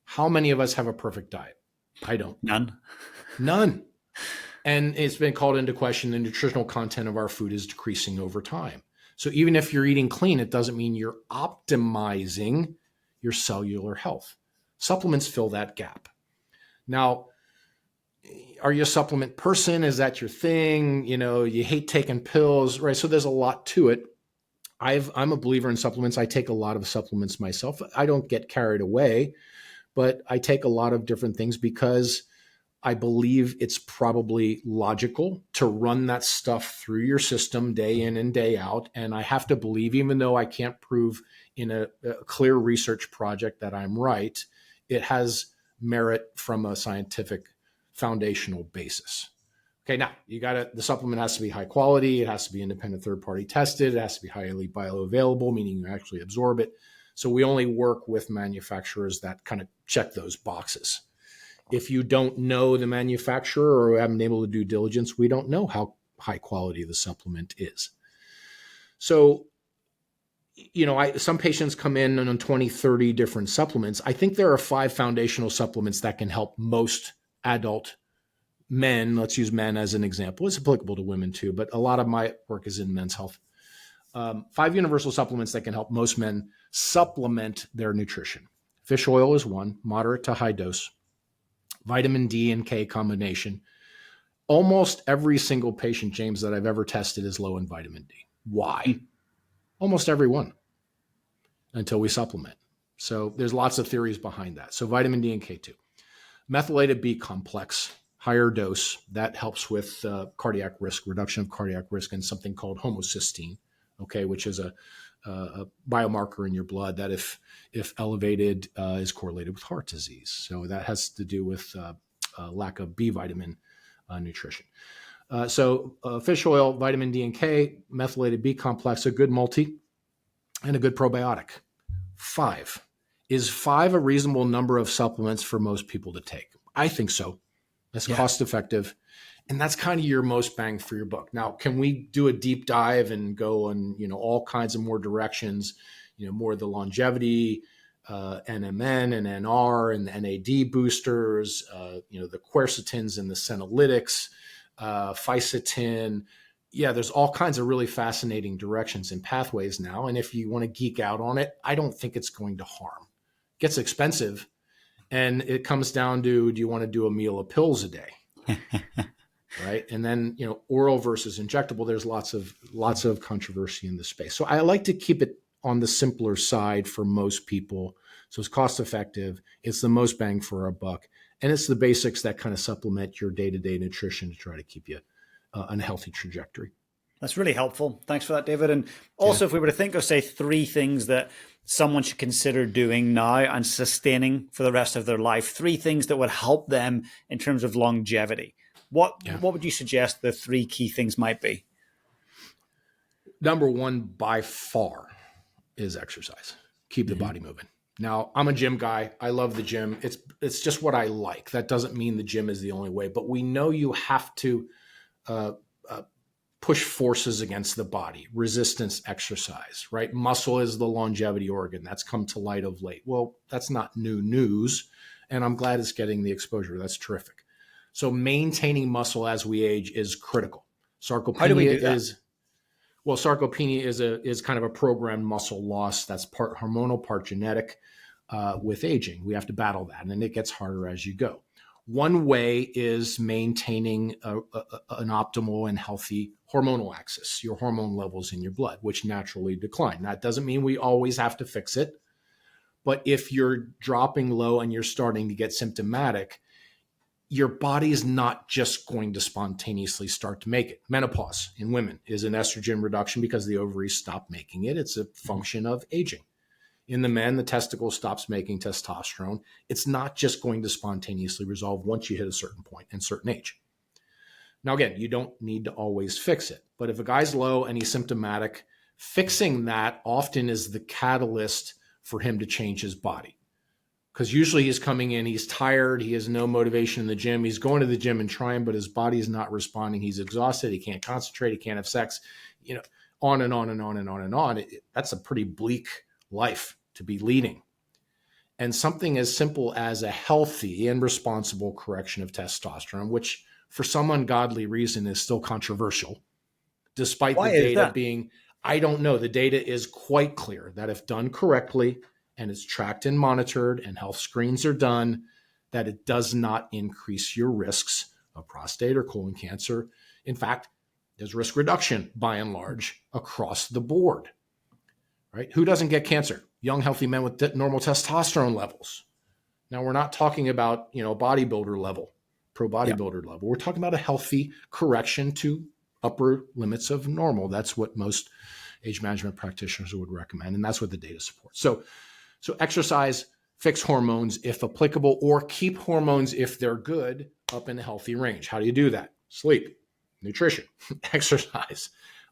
How many of us have a perfect diet? I don't. None. And it's been called into question. The nutritional content of our food is decreasing over time. So even if you're eating clean, it doesn't mean you're optimizing your cellular health. Supplements fill that gap. Now, are you a supplement person? Is that your thing? You hate taking pills, right? So there's a lot to it. I'm a believer in supplements. I take a lot of supplements myself. I don't get carried away, but I take a lot of different things because I believe it's probably logical to run that stuff through your system day in and day out. And I have to believe, even though I can't prove in a clear research project that I'm right, it has merit from a scientific foundational basis. Okay, now the supplement has to be high quality. It has to be independent third party tested. It has to be highly bioavailable, meaning you actually absorb it. So we only work with manufacturers that kind of check those boxes. If you don't know the manufacturer or haven't been able to do diligence, we don't know how high quality the supplement is. So, some patients come in on 20, 30 different supplements. I think there are 5 foundational supplements that can help most adult men. Let's use men as an example. It's applicable to women too, but a lot of my work is in men's health. 5 universal supplements that can help most men supplement their nutrition. Fish oil is one, moderate to high dose. Vitamin D and K combination. Almost every single patient, James, that I've ever tested is low in vitamin D. Why? Almost every one, until we supplement. So there's lots of theories behind that. So vitamin D and K2. Methylated B complex, higher dose, that helps with cardiac risk, reduction of cardiac risk, and something called homocysteine, okay, which is a biomarker in your blood that if elevated is correlated with heart disease. So that has to do with lack of B vitamin nutrition. So fish oil, vitamin D and K, methylated B complex, a good multi, and a good probiotic. 5. Is 5 a reasonable number of supplements for most people to take? I think so. That's cost effective. And that's kind of your most bang for your buck. Now, can we do a deep dive and go on, all kinds of more directions, more of the longevity, NMN and NR and the NAD boosters, the quercetins and the senolytics, fisetin. Yeah, there's all kinds of really fascinating directions and pathways now. And if you want to geek out on it, I don't think it's going to harm. It gets expensive. And it comes down to, do you want to do a meal of pills a day? Right. And then, oral versus injectable, there's lots of controversy in the space. So I like to keep it on the simpler side for most people. So it's cost effective. It's the most bang for our buck. And it's the basics that kind of supplement your day-to-day nutrition to try to keep you on a healthy trajectory.
That's really helpful. Thanks for that, David. And also, if we were to think of, say, 3 things that someone should consider doing now and sustaining for the rest of their life, 3 things that would help them in terms of longevity, what would you suggest the 3 key things might be?
Number 1, by far, is exercise. Keep the body moving. Now, I'm a gym guy. I love the gym. It's just what I like. That doesn't mean the gym is the only way, but we know you have to push forces against the body, resistance exercise, right? Muscle is the longevity organ. That's come to light of late. Well, that's not new news, and I'm glad it's getting the exposure. That's terrific. So maintaining muscle as we age is critical. Sarcopenia
How do we do that?
Sarcopenia is kind of a programmed muscle loss that's part hormonal, part genetic with aging. We have to battle that, and it gets harder as you go. One way is maintaining an optimal and healthy hormonal axis, your hormone levels in your blood, which naturally decline. That doesn't mean we always have to fix it, but if you're dropping low and you're starting to get symptomatic, your body is not just going to spontaneously start to make it. Menopause in women is an estrogen reduction because the ovaries stop making it. It's a function of aging. In the men, the testicle stops making testosterone. It's not just going to spontaneously resolve once you hit a certain point and certain age. Now, again, you don't need to always fix it. But if a guy's low and he's symptomatic, fixing that often is the catalyst for him to change his body. Because usually he's coming in, he's tired, he has no motivation in the gym. He's going to the gym and trying, but his body is not responding. He's exhausted. He can't concentrate. He can't have sex, on and on and on and on and on. That's a pretty bleak life to be leading. And something as simple as a healthy and responsible correction of testosterone, which for some ungodly reason is still controversial, despite the data being, I don't know, the data is quite clear that if done correctly and it's tracked and monitored and health screens are done, that it does not increase your risks of prostate or colon cancer. In fact, there's risk reduction by and large across the board, right? Who doesn't get cancer? Young, healthy men with normal testosterone levels. Now, we're not talking about, bodybuilder level pro
Yeah.
bodybuilder level. We're talking about a healthy correction to upper limits of normal. That's what most age management practitioners would recommend, and that's what the data supports. So exercise, fix hormones if applicable, or keep hormones if they're good up in a healthy range. How do you do that? Sleep, nutrition, exercise.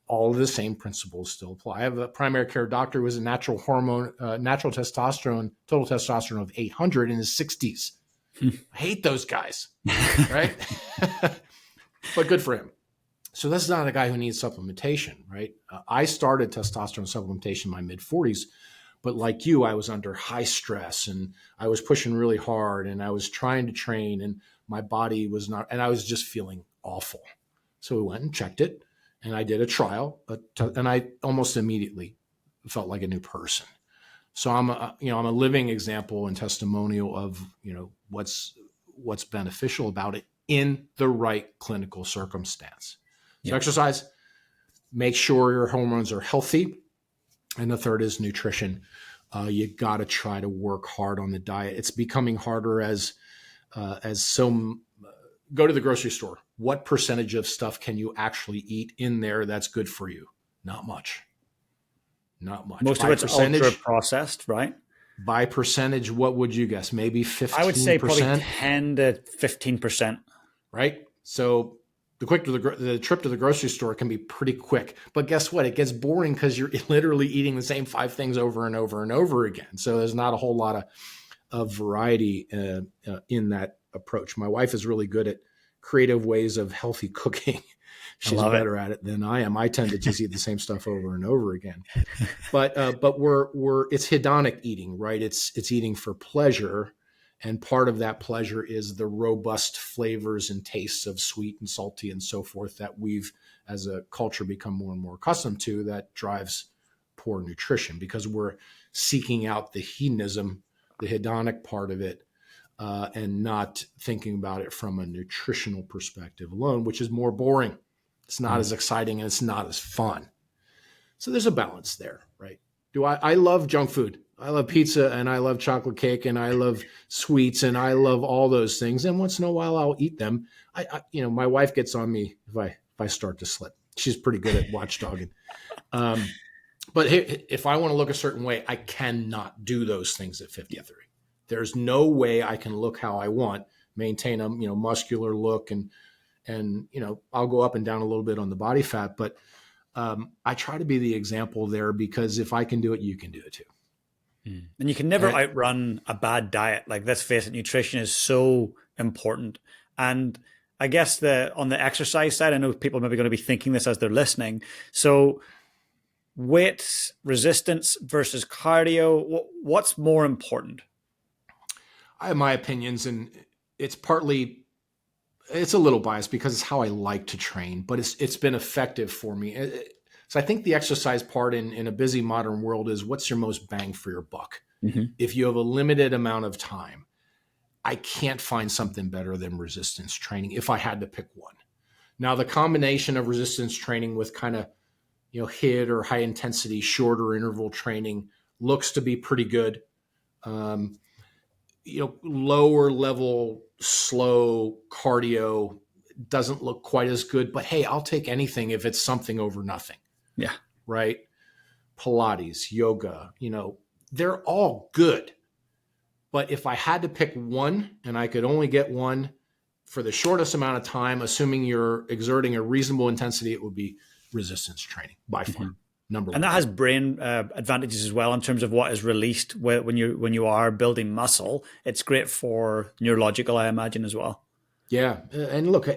All of the same principles still apply. I have a primary care doctor who was a natural testosterone, total testosterone of 800 in his 60s. I hate those guys, right? But good for him. So this is not a guy who needs supplementation, right? I started testosterone supplementation in my mid 40s, but like you, I was under high stress and I was pushing really hard and I was trying to train and my body was not, and I was just feeling awful. So we went and checked it and I did a trial, and I almost immediately felt like a new person. So I'm a living example and testimonial of, what's beneficial about it in the right clinical circumstance. So exercise, make sure your hormones are healthy. And the third is nutrition. You got to try to work hard on the diet. It's becoming harder as some go to the grocery store. What percentage of stuff can you actually eat in there that's good for you? Not much. Not much.
Most of it's ultra processed, right?
By percentage, what would you guess? Maybe 15%?
I would say probably 10 to 15%.
Right? So the trip to the grocery store can be pretty quick. But guess what? It gets boring because you're literally eating the same 5 things over and over and over again. So there's not a whole lot of variety in that approach. My wife is really good at creative ways of healthy cooking. She's better at it than I am. I tend to just eat the same stuff over and over again. But it's hedonic eating, right? It's eating for pleasure. And part of that pleasure is the robust flavors and tastes of sweet and salty and so forth that we've, as a culture, become more and more accustomed to. That drives poor nutrition because we're seeking out the hedonism, the hedonic part of it, and not thinking about it from a nutritional perspective alone, which is more boring. It's not as exciting and it's not as fun. So there's a balance there, right? I love junk food. I love pizza and I love chocolate cake and I love sweets and I love all those things. And once in a while I'll eat them. My wife gets on me if I start to slip. She's pretty good at watchdogging. But if I want to look a certain way, I cannot do those things at 53. There's no way I can look how I want, maintain a muscular look, and I'll go up and down a little bit on the body fat, but I try to be the example there because if I can do it, you can do it too.
And you can never outrun a bad diet. Like, let's face it, nutrition is so important. And I guess on the exercise side, I know people are maybe going to be thinking this as they're listening. So weight resistance versus cardio, what's more important?
I have my opinions, and it's a little biased because it's how I like to train, but it's been effective for me. So I think the exercise part in a busy modern world is what's your most bang for your buck? Mm-hmm. If you have a limited amount of time, I can't find something better than resistance training if I had to pick one. Now, the combination of resistance training with kind of, HIIT or high intensity, shorter interval training looks to be pretty good. Lower level, slow cardio doesn't look quite as good, but hey, I'll take anything if it's something over nothing.
Yeah.
Right. Pilates, yoga, they're all good. But if I had to pick one and I could only get one for the shortest amount of time, assuming you're exerting a reasonable intensity, it would be resistance training by far. Mm-hmm. Number one.
And that has brain advantages as well in terms of what is released when you are building muscle. It's great for neurological, I imagine, as well.
Yeah. And look,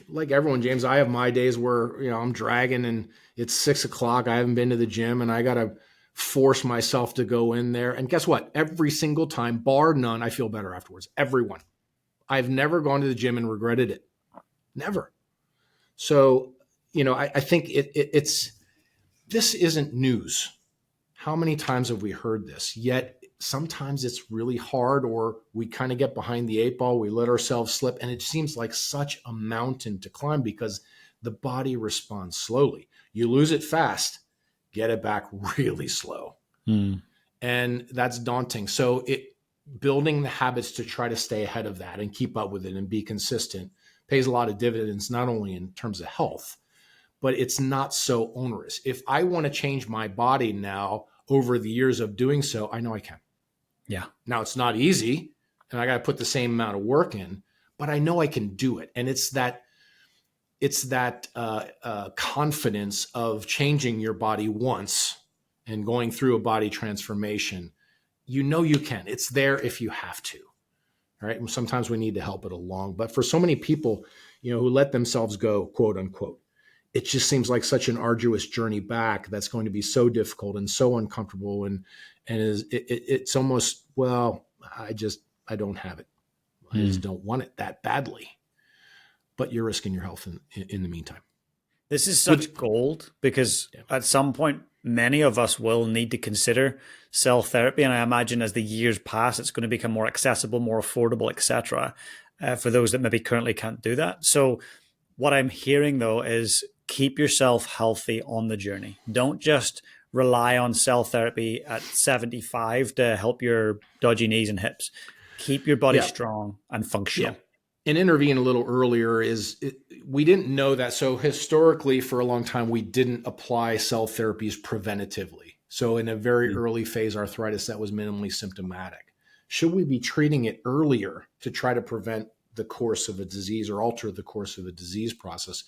like everyone, James, I have my days where, I'm dragging and it's 6:00. I haven't been to the gym and I got to force myself to go in there. And guess what? Every single time, bar none, I feel better afterwards. Everyone. I've never gone to the gym and regretted it. Never. So, I think this isn't news. How many times have we heard this? Yet sometimes it's really hard, or we kind of get behind the 8 ball. We let ourselves slip. And it seems like such a mountain to climb because the body responds slowly. You lose it fast, get it back really slow. And that's daunting. So building the habits to try to stay ahead of that and keep up with it and be consistent pays a lot of dividends, not only in terms of health, but it's not so onerous. If I want to change my body now over the years of doing so, I know I can.
Yeah.
Now it's not easy and I got to put the same amount of work in, but I know I can do it. And it's that confidence of changing your body once and going through a body transformation. You know you can. It's there if you have to. All right. And sometimes we need to help it along. But for so many people, who let themselves go, quote unquote, it just seems like such an arduous journey back that's going to be so difficult and so uncomfortable. And it's almost, well, I don't have it. I just don't want it that badly. But you're risking your health in the meantime.
This is such gold because at some point, many of us will need to consider cell therapy. And I imagine as the years pass, it's going to become more accessible, more affordable, etc. For those that maybe currently can't do that. So what I'm hearing, though, is keep yourself healthy on the journey. Don't just rely on cell therapy at 75 to help your dodgy knees and hips. Keep your body strong and functional.
Yeah. And intervene a little earlier we didn't know that. So historically, for a long time, we didn't apply cell therapies preventatively. So in a very early phase arthritis that was minimally symptomatic, should we be treating it earlier to try to prevent the course of a disease or alter the course of a disease process?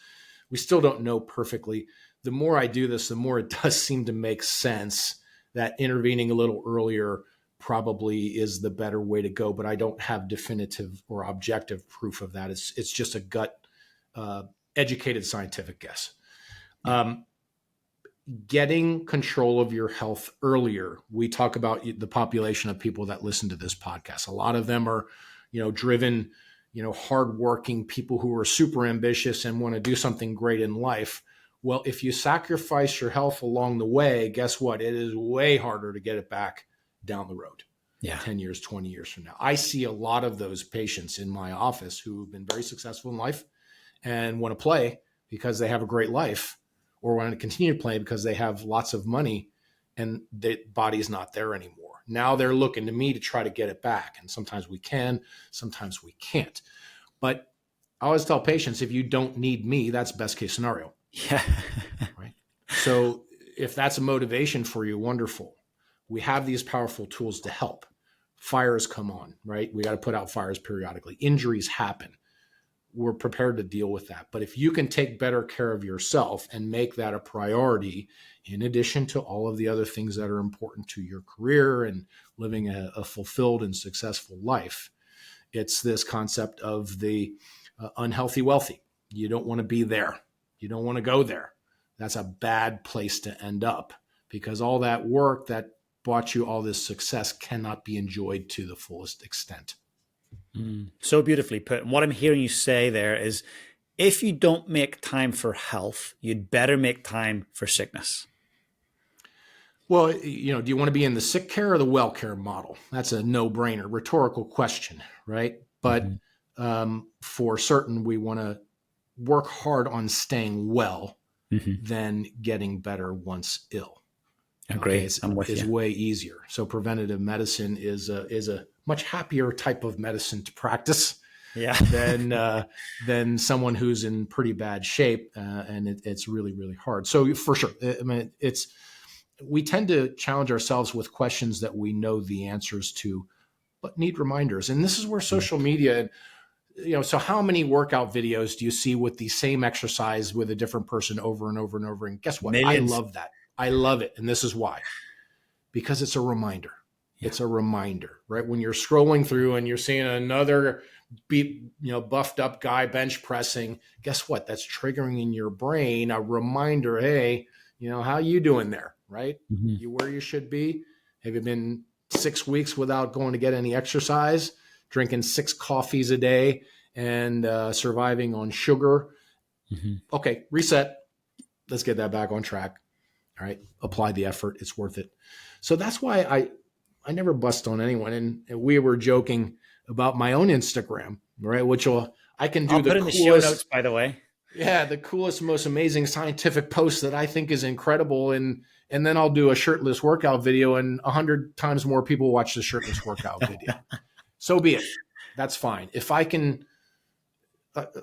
We still don't know perfectly. The more I do this, the more it does seem to make sense that intervening a little earlier probably is the better way to go, but I don't have definitive or objective proof of that. It's just a gut, educated scientific guess. Getting control of your health earlier. We talk about the population of people that listen to this podcast. A lot of them are, driven, hardworking people who are super ambitious and want to do something great in life. Well, if you sacrifice your health along the way, guess what? It is way harder to get it back down the road. 10 years, 20 years from now. I see a lot of those patients in my office who have been very successful in life and want to play because they have a great life, or want to continue to play because they have lots of money and the body's not there anymore. Now they're looking to me to try to get it back. And sometimes we can, sometimes we can't. But I always tell patients, if you don't need me, that's best case scenario.
Yeah.
Right. So if that's a motivation for you, wonderful. We have these powerful tools to help. Fires come on, right? We got to put out fires periodically. Injuries happen. We're prepared to deal with that. But if you can take better care of yourself and make that a priority, in addition to all of the other things that are important to your career and living a fulfilled and successful life, it's this concept of the unhealthy wealthy. You don't want to be there. You don't want to go there. That's a bad place to end up, because all that work that brought you all this success cannot be enjoyed to the fullest extent.
So beautifully put. And what I'm hearing you say there is, if you don't make time for health, you'd better make time for sickness.
Well, do you want to be in the sick care or the well care model? That's a no-brainer, rhetorical question, right? But for certain, we want to work hard on staying well than getting better once ill.
Agree.
Okay, it's way easier. So preventative medicine is a much happier type of medicine to practice than someone who's in pretty bad shape, and it's really, really hard. So for sure, I mean, we tend to challenge ourselves with questions that we know the answers to, but need reminders. And this is where social media, so how many workout videos do you see with the same exercise with a different person over and over and over? And guess what?
Millions.
I love that. I love it. And this is why. Because it's a reminder. Yeah. It's a reminder, right? When you're scrolling through and you're seeing another buffed up guy bench pressing, guess what? That's triggering in your brain a reminder, hey, how you doing there, right? You where you should be? Have you been 6 weeks without going to get any exercise, drinking 6 coffees a day and surviving on sugar? Okay, reset. Let's get that back on track. All right. Apply the effort. It's worth it. So that's why I never bust on anyone. And we were joking about my own Instagram, right? Which I can do.
I'll put in the show notes, by the way.
Yeah, the coolest, most amazing scientific post that I think is incredible, and then I'll do a shirtless workout video, and 100 times more people watch the shirtless workout video. So be it. That's fine. If I can,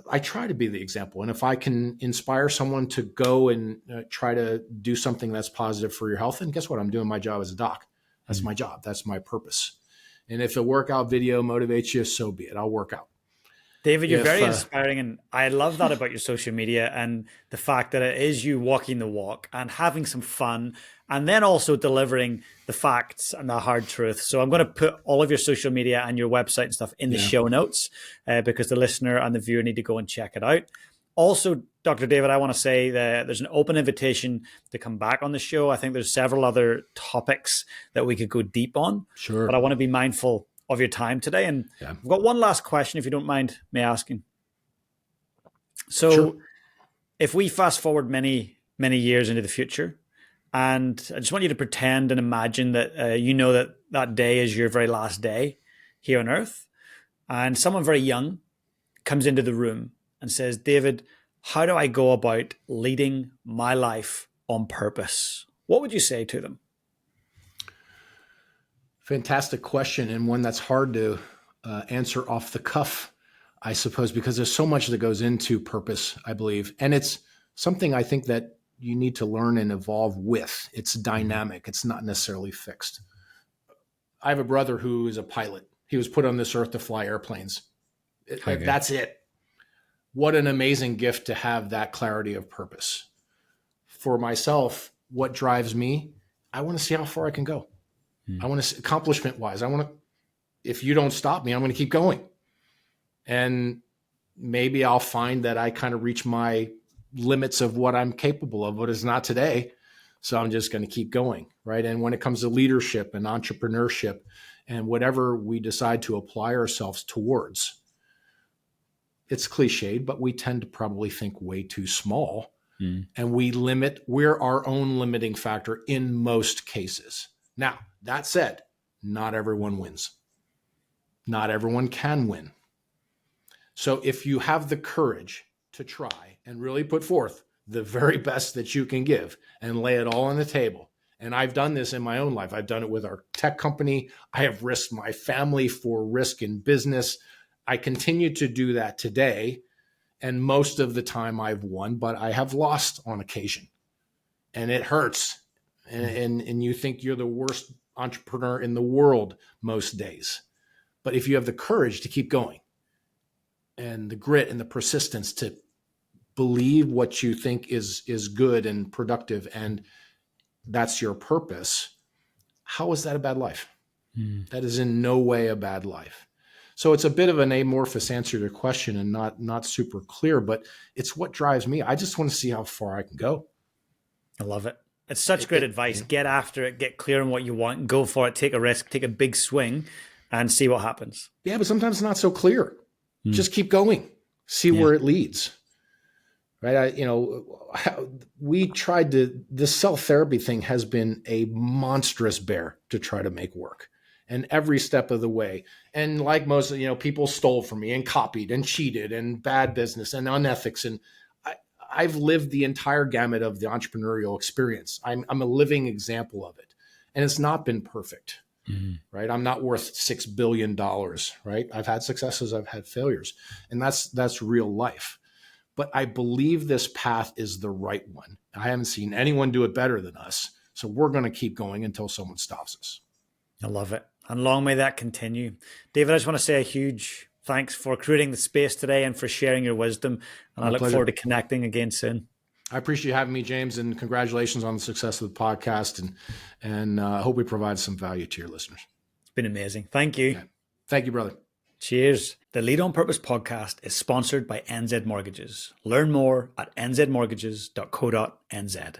I try to be the example, and if I can inspire someone to go and try to do something that's positive for your health, then guess what? I'm doing my job as a doc. That's my job. That's my purpose. And if a workout video motivates you, so be it. I'll work out.
David, you're
If
very inspiring, and I love that about your social media and the fact that it is you walking the walk and having some fun, and then also delivering the facts and the hard truth. So I'm going to put all of your social media and your website and stuff in the show notes because the listener and the viewer need to go and check it out. Also, Dr. David, I want to say that there's an open invitation to come back on the show. I think there's several other topics that we could go deep on,
sure,
but I want to be mindful of your time today. And I've got one last question, if you don't mind me asking. So if we fast forward many, many years into the future, and I just want you to pretend and imagine that you know that that day is your very last day here on Earth, and someone very young comes into the room and says, David, how do I go about leading my life on purpose? What would you say to them?
Fantastic question, and one that's hard to answer off the cuff, I suppose, because there's so much that goes into purpose, I believe. And it's something I think that you need to learn and evolve with. It's dynamic. It's not necessarily fixed. I have a brother who is a pilot. He was put on this earth to fly airplanes. That's it. What an amazing gift to have that clarity of purpose. For myself, what drives me, I want to see how far I can go. I want to, accomplishment wise, I want to, if you don't stop me, I'm going to keep going. And maybe I'll find that I kind of reach my limits of what I'm capable of, but it's not today. So I'm just going to keep going. Right. And when it comes to leadership and entrepreneurship and whatever we decide to apply ourselves towards, it's cliched, but we tend to probably think way too small. And we're our own limiting factor in most cases. Now, that said, not everyone wins. Not everyone can win. So if you have the courage to try and really put forth the very best that you can give and lay it all on the table, and I've done this in my own life. I've done it with our tech company. I have risked my family for risk in business. I continue to do that today. And most of the time I've won, but I have lost on occasion. And it hurts. And you think you're the worst entrepreneur in the world most days. But if you have the courage to keep going and the grit and the persistence to believe what you think is good and productive, and that's your purpose, how is that a bad life? That is in no way a bad life. So it's a bit of an amorphous answer to your question and not super clear, but it's what drives me. I just want to see how far I can go.
I love it. It's such great advice. Get after it, get clear on what you want, go for it, take a risk, take a big swing, and see what happens.
Yeah, but sometimes it's not so clear. Just keep going, see where it leads. Right? We tried to, this cell therapy thing has been a monstrous bear to try to make work. And every step of the way. And like most, people stole from me and copied and cheated and bad business and unethics. And I've lived the entire gamut of the entrepreneurial experience. I'm a living example of it. And it's not been perfect, right? I'm not worth $6 billion, right? I've had successes, I've had failures. And that's real life. But I believe this path is the right one. I haven't seen anyone do it better than us. So we're going to keep going until someone stops us.
I love it. And long may that continue. David, I just want to say a huge thanks for creating the space today and for sharing your wisdom. And I look forward to connecting again soon.
I appreciate you having me, James, and congratulations on the success of the podcast. And I hope we provide some value to your listeners.
It's been amazing. Thank you.
Yeah. Thank you, brother.
Cheers. The Lead on Purpose podcast is sponsored by NZ Mortgages. Learn more at nzmortgages.co.nz.